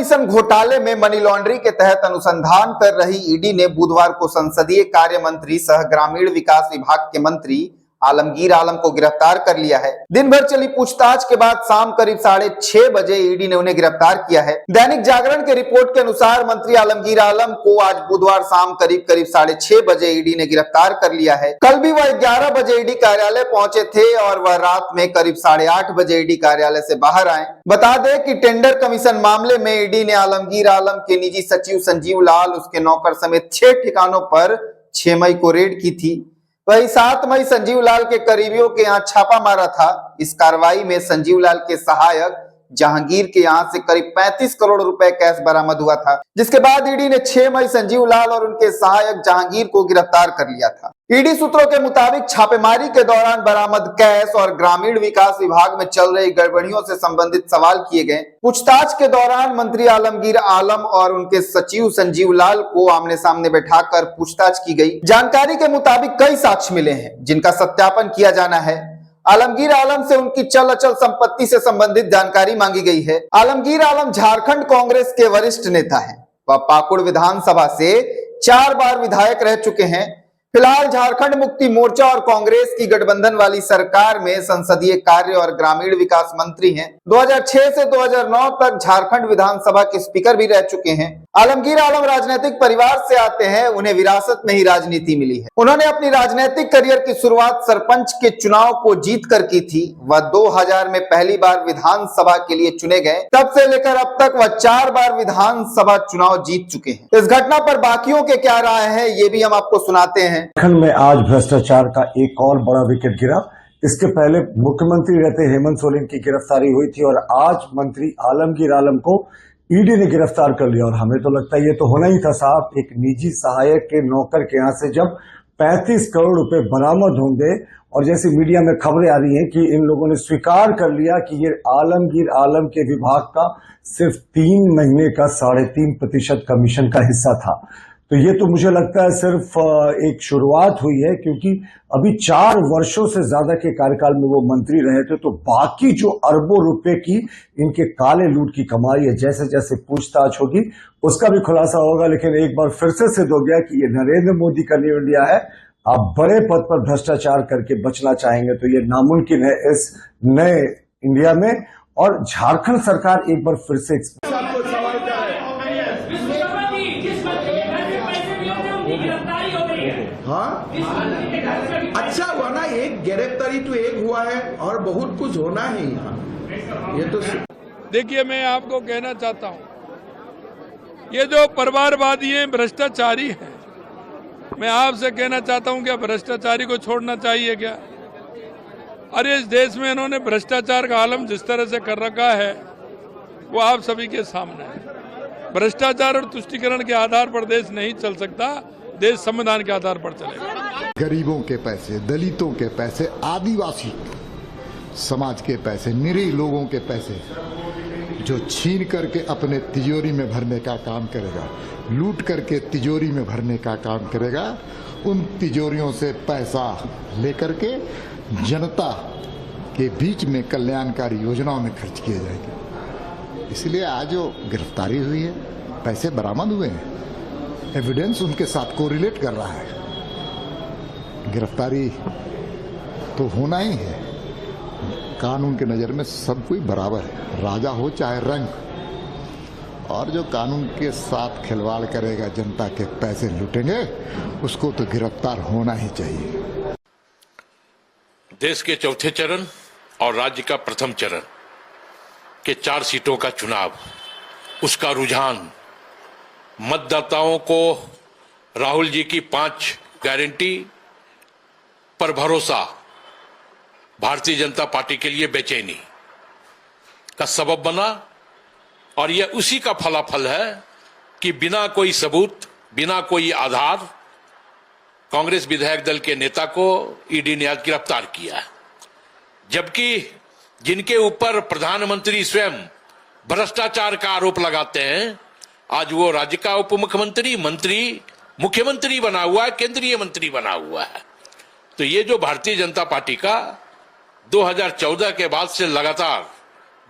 Commission घोटाले में money laundering के तहत अनुसंधान कर रही ईडी ने बुधवार को संसदीय कार्य मंत्री सह ग्रामीण विकास विभाग के मंत्री आलमगीर आलम को गिरफ्तार कर लिया है। दिन भर चली पूछताछ के बाद शाम करीब 6:30 बजे ईडी ने उन्हें गिरफ्तार किया है। दैनिक जागरण के रिपोर्ट के अनुसार मंत्री आलमगीर आलम को आज बुधवार शाम करीब 6:30 बजे ईडी ने गिरफ्तार कर लिया है। कल भी वह 11 बजे ईडी कार्यालय पहुंचे थे और वह रात में करीब 8:30 बजे ईडी कार्यालय से बाहर आए। बता दें कि टेंडर कमीशन मामले में ईडी ने आलमगीर आलम के निजी सचिव संजीव लाल, उसके नौकर समेत 6 ठिकानों पर 6 मई को रेड की थी। वही 7 मई संजीव लाल के करीबियों के यहाँ छापा मारा था। इस कार्रवाई में संजीव लाल के सहायक जहांगीर के यहाँ से करीब 35 करोड़ रुपए कैश बरामद हुआ था, जिसके बाद ईडी ने 6 मई संजीव लाल और उनके सहायक जहांगीर को गिरफ्तार कर लिया था। ईडी सूत्रों के मुताबिक छापेमारी के दौरान बरामद कैश और ग्रामीण विकास विभाग में चल रही गड़बड़ियों से संबंधित सवाल किए गए। पूछताछ के दौरान मंत्री आलमगीर आलम और उनके सचिव संजीव लाल को आमने सामने बैठाकर पूछताछ की गई। जानकारी के मुताबिक कई साक्ष्य मिले हैं जिनका सत्यापन किया जाना है। आलमगीर आलम से उनकी चल अचल संपत्ति से संबंधित जानकारी मांगी गई है। आलमगीर आलम झारखंड कांग्रेस के वरिष्ठ नेता हैं। वह पाकुड़ विधानसभा से 4 बार विधायक रह चुके हैं। फिलहाल झारखंड मुक्ति मोर्चा और कांग्रेस की गठबंधन वाली सरकार में संसदीय कार्य और ग्रामीण विकास मंत्री हैं। 2006 से 2009 तक झारखंड विधानसभा के स्पीकर भी रह चुके हैं। आलमगीर आलम राजनीतिक परिवार से आते हैं। उन्हें विरासत में ही राजनीति मिली है। उन्होंने अपनी राजनीतिक करियर की शुरुआत सरपंच के चुनाव को जीतकर की थी। वह 2000 में पहली बार विधानसभा के लिए चुने गए। तब से लेकर अब तक वह 4 बार विधानसभा चुनाव जीत चुके हैं। इस घटना पर बाकियों के क्या राय है, ये भी हम आपको सुनाते हैं। झारखंड में आज भ्रष्टाचार का एक और बड़ा विकेट गिरा। इसके पहले मुख्यमंत्री रहते हेमंत सोरेन की गिरफ्तारी हुई थी और आज मंत्री आलमगीर आलम को ईडी ने गिरफ्तार कर लिया। और हमें तो लगता है ये तो होना ही था साहब। एक निजी सहायक के नौकर के यहाँ से जब 35 करोड़ रुपए बरामद होंगे और जैसे मीडिया में खबरें आ रही हैं कि इन लोगों ने स्वीकार कर लिया कि ये आलमगीर आलम के विभाग का सिर्फ 3 महीने का 3.5% कमीशन का हिस्सा था, तो ये तो मुझे लगता है सिर्फ एक शुरुआत हुई है, क्योंकि अभी 4 वर्षों से ज्यादा के कार्यकाल में वो मंत्री रहे थे। तो बाकी जो अरबों रुपए की इनके काले लूट की कमाई है, जैसे जैसे पूछताछ होगी उसका भी खुलासा होगा। लेकिन एक बार फिर से सिद्ध हो गया कि ये नरेंद्र मोदी का न्यू इंडिया है। आप बड़े पद पर भ्रष्टाचार करके बचना चाहेंगे तो ये नामुमकिन है इस नए इंडिया में। और झारखंड सरकार एक बार फिर से हाँ, अच्छा हुआ ना, एक गिरफ्तारी तो एक हुआ है और बहुत कुछ होना है यहाँ। ये तो देखिए, मैं आपको कहना चाहता हूँ, ये जो परिवारवादी हैं, भ्रष्टाचारी हैं, मैं आपसे कहना चाहता हूँ क्या भ्रष्टाचारी को छोड़ना चाहिए क्या? अरे इस देश में इन्होंने भ्रष्टाचार का आलम जिस तरह से कर रखा है वो आप सभी के सामने है। भ्रष्टाचार और तुष्टीकरण के आधार पर देश नहीं चल सकता, देश संविधान के आधार पर चलेगा। गरीबों के पैसे, दलितों के पैसे, आदिवासी समाज के पैसे, निरीह लोगों के पैसे जो छीन करके अपने तिजोरी में भरने का काम करेगा, लूट करके तिजोरी में भरने का काम करेगा, उन तिजोरियों से पैसा लेकर के जनता के बीच में कल्याणकारी योजनाओं में खर्च किए जाएंगे। इसलिए आज जो गिरफ्तारी हुई है, पैसे बरामद हुए हैं, एविडेंस उनके साथ कोरिलेट कर रहा है। गिरफ्तारी तो होना ही है। कानून की नज़र में सब कोई बराबर है, राजा हो चाहे रंक। और जो कानून के साथ खिलवाड़ करेगा, जनता के पैसे लूटेंगे, उसको तो गिरफ्तार होना ही चाहिए। देश के चौथे चरण और राज्य का प्रथम चरण के 4 सीटों का चुनाव, उसका रुझान, मतदाताओं को राहुल जी की 5 गारंटी पर भरोसा, भारतीय जनता पार्टी के लिए बेचैनी का सबब बना। और यह उसी का फलाफल है कि बिना कोई सबूत, बिना कोई आधार कांग्रेस विधायक दल के नेता को ईडी ने आज गिरफ्तार किया। जबकि जिनके ऊपर प्रधानमंत्री स्वयं भ्रष्टाचार का आरोप लगाते हैं, आज वो राज्य का उप मुख्यमंत्री, मंत्री, मुख्यमंत्री बना हुआ है, केंद्रीय मंत्री बना हुआ है। तो ये जो भारतीय जनता पार्टी का 2014 के बाद से लगातार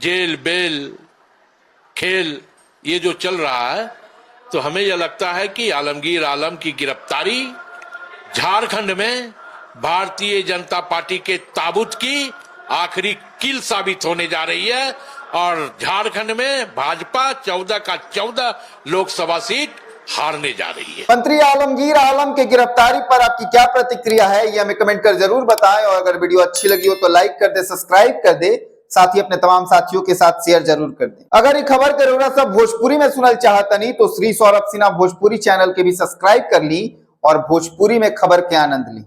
जेल, बेल, खेल ये जो चल रहा है, तो हमें यह लगता है कि आलमगीर आलम की गिरफ्तारी झारखंड में भारतीय जनता पार्टी के ताबूत की आखिरी कील साबित होने जा रही है और झारखंड में भाजपा 14 का 14 लोकसभा सीट हारने जा रही है। मंत्री आलमगीर आलम के गिरफ्तारी पर आपकी क्या प्रतिक्रिया है, ये हमें कमेंट कर जरूर बताएं और अगर वीडियो अच्छी लगी हो तो लाइक कर दे, सब्सक्राइब कर दे, साथ ही अपने तमाम साथियों के साथ शेयर जरूर कर दें। अगर ये खबर के रउरा सब भोजपुरी में सुनल चाहतनी तो श्री सौरभ सिन्हा भोजपुरी चैनल के भी सब्सक्राइब कर ली और भोजपुरी में खबर के आनंद ली।